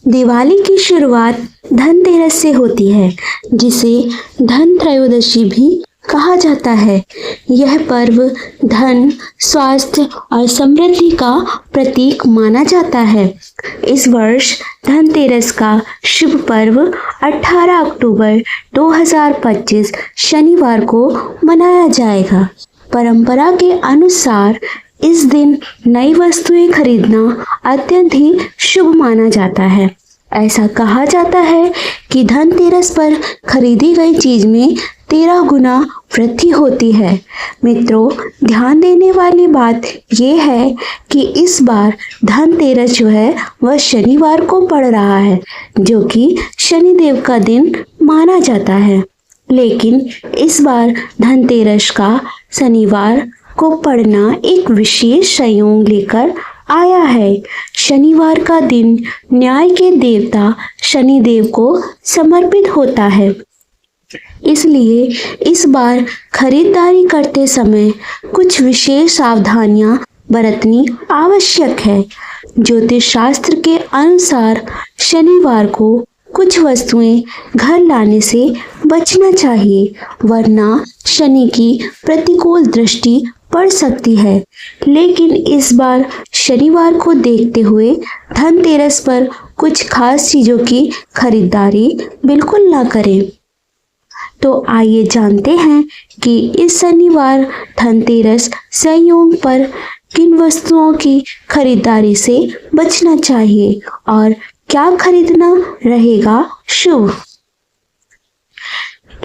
दिवाली की शुरुआत धनतेरस से होती है, जिसे धन त्रयोदशी भी कहा जाता है। यह पर्व धन, स्वास्थ्य और समृद्धि का प्रतीक माना जाता है। इस वर्ष धनतेरस का शुभ पर्व 18 अक्टूबर 2025 शनिवार को मनाया जाएगा। परंपरा के अनुसार इस दिन नई वस्तुएं खरीदना अत्यंत ही शुभ माना जाता है। ऐसा कहा जाता है कि धनतेरस पर खरीदी गई चीज में 13 गुना वृद्धि होती है। मित्रों, ध्यान देने वाली बात यह है कि इस बार धनतेरस जो है वह शनिवार को पड़ रहा है, जो कि शनिदेव का दिन माना जाता है। लेकिन इस बार धनतेरस का शनिवार को पड़ना एक विशेष संयोग लेकर आया है। शनिवार का दिन न्याय के देवता शनिदेव को समर्पित होता है, इसलिए इस बार खरीदारी करते समय कुछ विशेष सावधानियां बरतनी आवश्यक है। ज्योतिष शास्त्र के अनुसार शनिवार को कुछ वस्तुएं घर लाने से बचना चाहिए, वरना शनि की प्रतिकूल दृष्टि पड़ सकती है। लेकिन इस बार शनिवार को देखते हुए धनतेरस पर कुछ खास चीजों की खरीदारी बिल्कुल ना करें। तो आइए जानते हैं कि इस शनिवार धनतेरस संयोग पर किन वस्तुओं की खरीदारी से बचना चाहिए और क्या खरीदना रहेगा शुभ।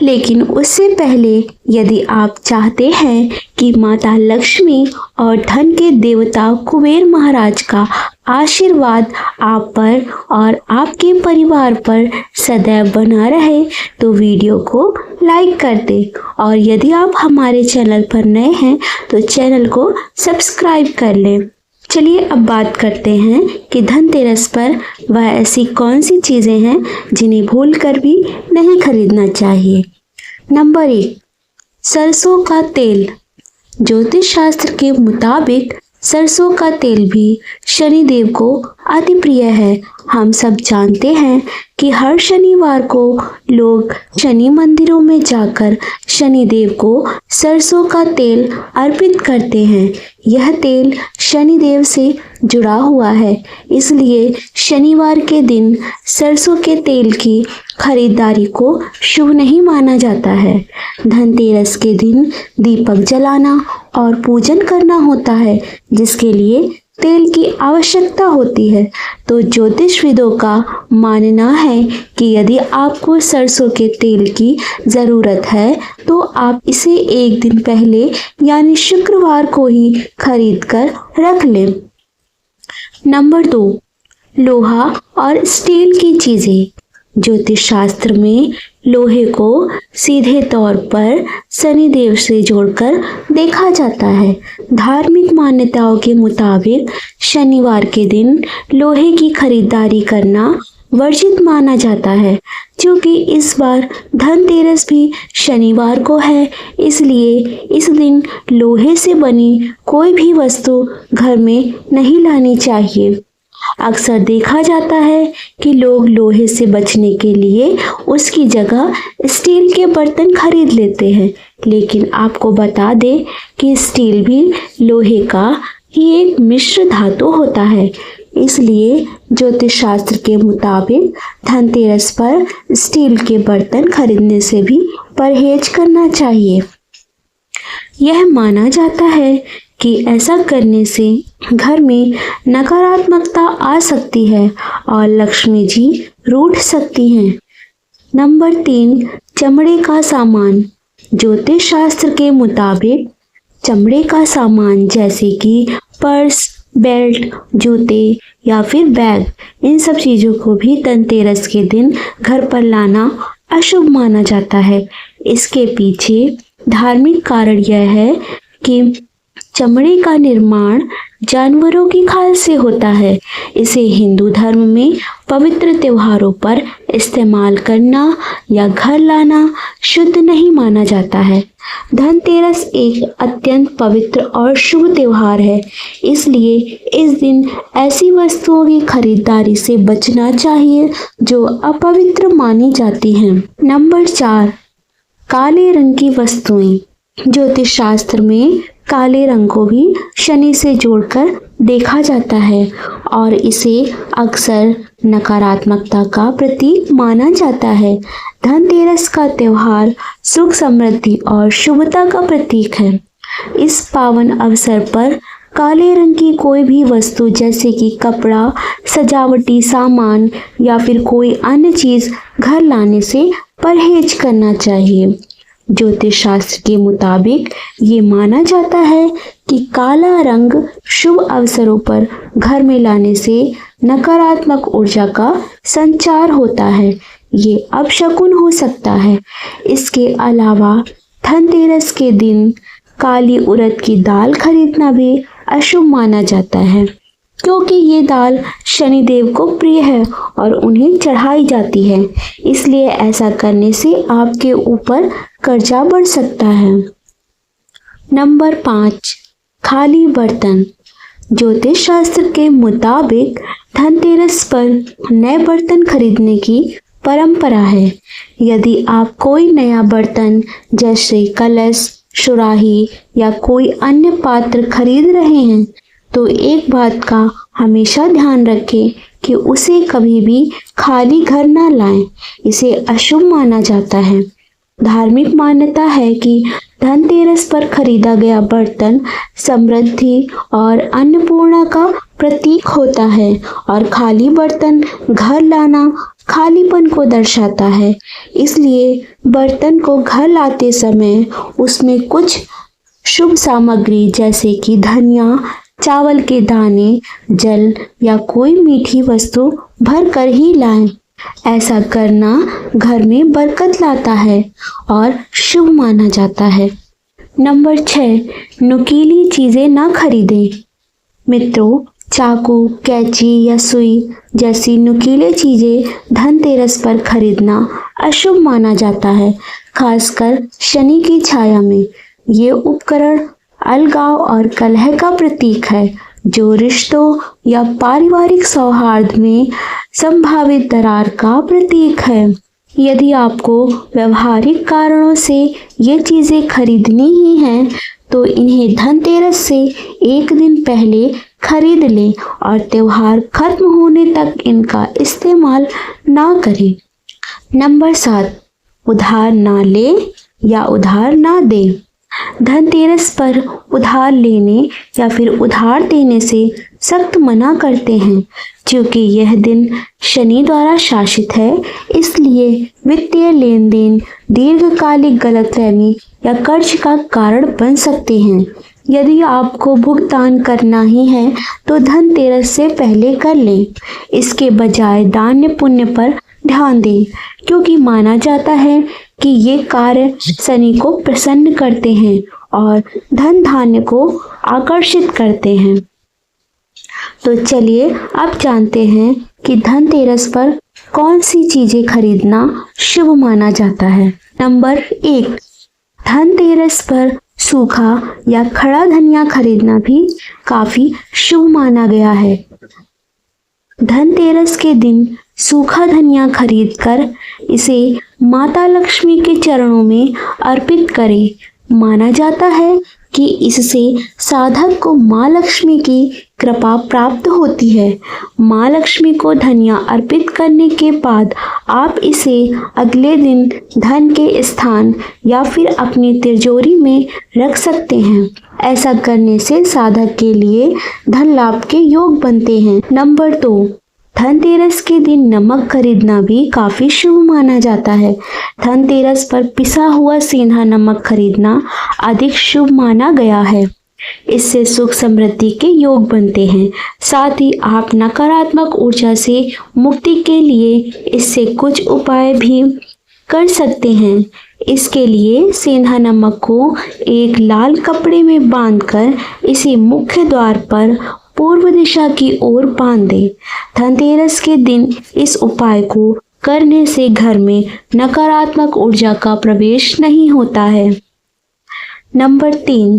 लेकिन उससे पहले यदि आप चाहते हैं कि माता लक्ष्मी और धन के देवता कुबेर महाराज का आशीर्वाद आप पर और आपके परिवार पर सदैव बना रहे, तो वीडियो को लाइक कर दें और यदि आप हमारे चैनल पर नए हैं तो चैनल को सब्सक्राइब कर लें। चलिए अब बात करते हैं कि धनतेरस पर वह ऐसी कौन सी चीज़ें हैं जिन्हें भूलकर भी नहीं खरीदना चाहिए। नंबर 1, सरसों का तेल। ज्योतिष शास्त्र के मुताबिक सरसों का तेल भी शनिदेव को अति प्रिय है। हम सब जानते हैं कि हर शनिवार को लोग शनि मंदिरों में जाकर शनिदेव को सरसों का तेल अर्पित करते हैं। यह तेल शनिदेव से जुड़ा हुआ है, इसलिए शनिवार के दिन सरसों के तेल की खरीदारी को शुभ नहीं माना जाता है। धनतेरस के दिन दीपक जलाना और पूजन करना होता है, जिसके लिए तेल की आवश्यकता होती है। तो ज्योतिषविदों का मानना है कि यदि आपको सरसों के तेल की ज़रूरत है तो आप इसे एक दिन पहले यानी शुक्रवार को ही खरीद कर रख लें। नंबर 2, लोहा और स्टील की चीज़ें। ज्योतिष शास्त्र में लोहे को सीधे तौर पर शनिदेव से जोड़कर देखा जाता है। धार्मिक मान्यताओं के मुताबिक शनिवार के दिन लोहे की खरीदारी करना वर्जित माना जाता है। क्योंकि इस बार धनतेरस भी शनिवार को है, इसलिए इस दिन लोहे से बनी कोई भी वस्तु घर में नहीं लानी चाहिए। अक्सर देखा जाता है कि लोग लोहे से बचने के लिए उसकी जगह स्टील के बर्तन खरीद लेते हैं, लेकिन आपको बता दें कि स्टील भी लोहे का ही एक मिश्र धातु होता है। इसलिए ज्योतिष शास्त्र के मुताबिक धनतेरस पर स्टील के बर्तन खरीदने से भी परहेज करना चाहिए। यह माना जाता है कि ऐसा करने से घर में नकारात्मकता आ सकती है और लक्ष्मी जी रूठ सकती हैं। नंबर 3, चमड़े का सामान। ज्योतिष शास्त्र के मुताबिक चमड़े का सामान जैसे कि पर्स, बेल्ट, जूते या फिर बैग, इन सब चीज़ों को भी धनतेरस के दिन घर पर लाना अशुभ माना जाता है। इसके पीछे धार्मिक कारण यह है कि चमड़े का निर्माण जानवरों की खाल से होता है। इसे हिंदू धर्म में पवित्र त्योहारों पर इस्तेमाल करना या घर लाना शुद्ध नहीं माना जाता है। धनतेरस एक अत्यंत पवित्र और शुभ त्योहार है, इसलिए इस दिन ऐसी वस्तुओं की खरीदारी से बचना चाहिए जो अपवित्र मानी जाती हैं। नंबर 4, काले रंग की वस्तुएं। ज्योतिष शास्त्र में काले रंग को भी शनि से जोड़कर देखा जाता है और इसे अक्सर नकारात्मकता का प्रतीक माना जाता है। धनतेरस का त्योहार सुख, समृद्धि और शुभता का प्रतीक है। इस पावन अवसर पर काले रंग की कोई भी वस्तु जैसे कि कपड़ा, सजावटी सामान या फिर कोई अन्य चीज घर लाने से परहेज करना चाहिए। ज्योतिष शास्त्र के मुताबिक ये माना जाता है कि काला रंग शुभ अवसरों पर घर में लाने से नकारात्मक ऊर्जा का संचार होता है। ये अपशकुन हो सकता है। इसके अलावा धनतेरस के दिन काली उड़द की दाल खरीदना भी अशुभ माना जाता है, क्योंकि ये दाल शनिदेव को प्रिय है और उन्हें चढ़ाई जाती है। इसलिए ऐसा करने से आपके ऊपर कर्जा बढ़ सकता है। नंबर 5, खाली बर्तन। ज्योतिष शास्त्र के मुताबिक धनतेरस पर नए बर्तन खरीदने की परंपरा है। यदि आप कोई नया बर्तन जैसे कलश, सुराही या कोई अन्य पात्र खरीद रहे हैं तो एक बात का हमेशा ध्यान रखें कि उसे कभी भी खाली घर ना लाएं। इसे अशुभ माना जाता है। धार्मिक मान्यता है कि धनतेरस पर खरीदा गया बर्तन समृद्धि और अन्नपूर्णा का प्रतीक होता है और खाली बर्तन घर लाना खालीपन को दर्शाता है। इसलिए बर्तन को घर लाते समय उसमें कुछ शुभ सामग्री जैसे कि धनिया, चावल के दाने, जल या कोई मीठी वस्तु भर कर ही लाएं। ऐसा करना घर में बरकत लाता है और शुभ माना जाता है। नंबर 6, नुकीली चीजें ना खरीदें। मित्रों, चाकू, कैंची या सुई जैसी नुकीले चीजें धनतेरस पर खरीदना अशुभ माना जाता है, खासकर शनि की छाया में। ये उपकरण अलगाव और कलह का प्रतीक है, जो रिश्तों या पारिवारिक सौहार्द में संभावित दरार का प्रतीक है। यदि आपको व्यवहारिक कारणों से ये चीजें खरीदनी ही हैं, तो इन्हें धनतेरस से एक दिन पहले खरीद लें और त्योहार खत्म होने तक इनका इस्तेमाल ना करें। नंबर 7, उधार ना ले या उधार ना दे। धनतेरस पर उधार लेने या फिर उधार देने से सख्त मना करते हैं, क्योंकि यह दिन शनि द्वारा शासित है। इसलिए वित्तीय लेन देन दीर्घकालिक गलतफहमी या कर्ज का कारण बन सकते हैं। यदि आपको भुगतान करना ही है तो धनतेरस से पहले कर लें। इसके बजाय दान पुण्य पर ध्यान दें, क्योंकि माना जाता है कि ये कार्य शनि को प्रसन्न करते हैं और धन धान्य को आकर्षित करते हैं। तो चलिए अब जानते हैं कि धनतेरस पर कौन सी चीजें खरीदना शुभ माना जाता है। नंबर 1, धनतेरस पर सूखा या खड़ा धनिया खरीदना भी काफी शुभ माना गया है। धनतेरस के दिन सूखा धनिया खरीदकर इसे माता लक्ष्मी के चरणों में अर्पित करें। माना जाता है कि इससे साधक को माँ लक्ष्मी की कृपा प्राप्त होती है। माँ लक्ष्मी को धनिया अर्पित करने के बाद आप इसे अगले दिन धन के स्थान या फिर अपनी तिजोरी में रख सकते हैं। ऐसा करने से साधक के लिए धन लाभ के योग बनते हैं। नंबर 2, धनतेरस के दिन नमक खरीदना भी काफी शुभ माना जाता है। धनतेरस पर पिसा हुआ सेंधा नमक खरीदना अधिक शुभ माना गया है। इससे सुख समृद्धि के योग बनते हैं। साथ ही आप नकारात्मक ऊर्जा से मुक्ति के लिए इससे कुछ उपाय भी कर सकते हैं। इसके लिए सेंधा नमक को एक लाल कपड़े में बांधकर इसे मुख्य द्वार पर पूर्व दिशा की ओर बांध दें। धनतेरस के दिन इस उपाय को करने से घर में नकारात्मक ऊर्जा का प्रवेश नहीं होता है। नंबर 3,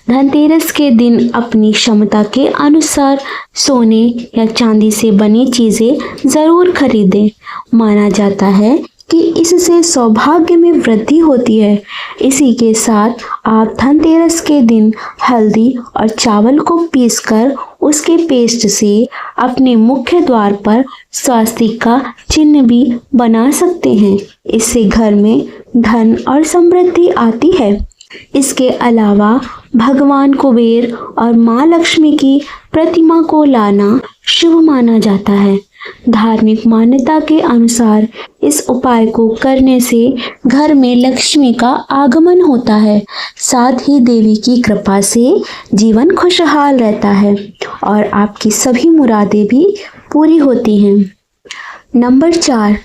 धनतेरस के दिन अपनी क्षमता के अनुसार सोने या चांदी से बनी चीजें जरूर खरीदें। माना जाता है कि इससे सौभाग्य में वृद्धि होती है। इसी के साथ आप धनतेरस के दिन हल्दी और चावल को पीसकर उसके पेस्ट से अपने मुख्य द्वार पर स्वास्तिक का चिन्ह भी बना सकते हैं। इससे घर में धन और समृद्धि आती है। इसके अलावा भगवान कुबेर और माँ लक्ष्मी की प्रतिमा को लाना शुभ माना जाता है। धार्मिक मान्यता के अनुसार इस उपाय को करने से घर में लक्ष्मी का आगमन होता है, साथ ही देवी की कृपा से जीवन खुशहाल रहता है और आपकी सभी मुरादें भी पूरी होती हैं। नंबर 4,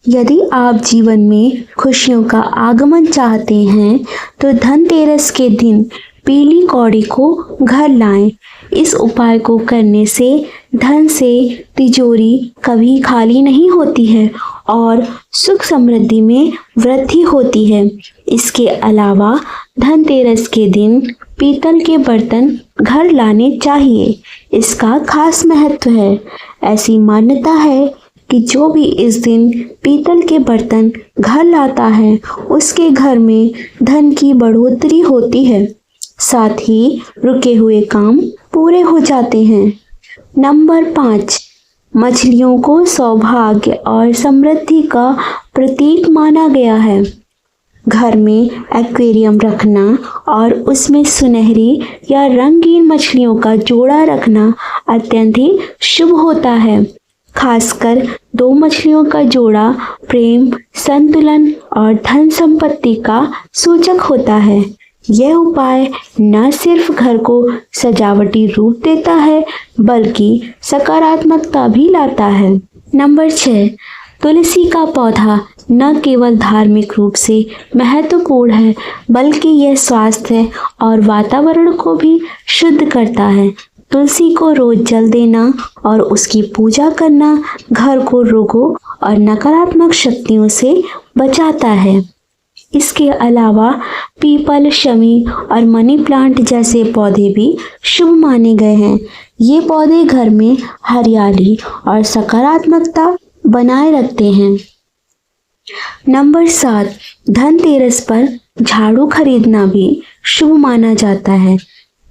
यदि आप जीवन में खुशियों का आगमन चाहते हैं तो धनतेरस के दिन पीली कौड़ी को घर लाएं। इस उपाय को करने से धन से तिजोरी कभी खाली नहीं होती है और सुख समृद्धि में वृद्धि होती है। इसके अलावा धनतेरस के दिन पीतल के बर्तन घर लाने चाहिए। इसका खास महत्व है। ऐसी मान्यता है कि जो भी इस दिन पीतल के बर्तन घर लाता है उसके घर में धन की बढ़ोतरी होती है, साथ ही रुके हुए काम पूरे हो जाते हैं। नंबर 5, मछलियों को सौभाग्य और समृद्धि का प्रतीक माना गया है। घर में एक्वेरियम रखना और उसमें सुनहरी या रंगीन मछलियों का जोड़ा रखना अत्यंत ही शुभ होता है। खासकर 2 मछलियों का जोड़ा प्रेम, संतुलन और धन संपत्ति का सूचक होता है। यह उपाय न सिर्फ घर को सजावटी रूप देता है बल्कि सकारात्मकता भी लाता है। नंबर 6, तुलसी का पौधा न केवल धार्मिक रूप से महत्वपूर्ण है बल्कि यह स्वास्थ्य और वातावरण को भी शुद्ध करता है। तुलसी को रोज जल देना और उसकी पूजा करना घर को रोगों और नकारात्मक शक्तियों से बचाता है। इसके अलावा पीपल, शमी और मनी प्लांट जैसे पौधे भी शुभ माने गए हैं। ये पौधे घर में हरियाली और सकारात्मकता बनाए रखते हैं। नंबर 7, धनतेरस पर झाड़ू खरीदना भी शुभ माना जाता है।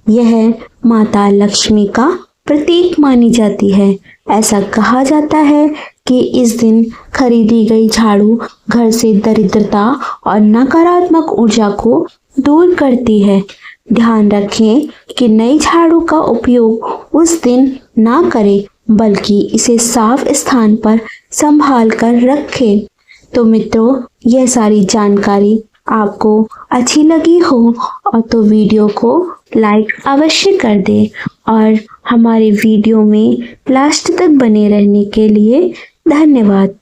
यह माता लक्ष्मी का प्रतीक मानी जाती है। ऐसा कहा जाता है कि इस दिन खरीदी गई झाड़ू घर से दरिद्रता और नकारात्मक ऊर्जा को दूर करती है। ध्यान रखें कि नई झाड़ू का उपयोग उस दिन ना करें बल्कि इसे साफ स्थान पर संभाल कर रखें। तो मित्रों, यह सारी जानकारी आपको अच्छी लगी हो और तो वीडियो को लाइक अवश्य कर दें और हमारे वीडियो में लास्ट तक बने रहने के लिए धन्यवाद।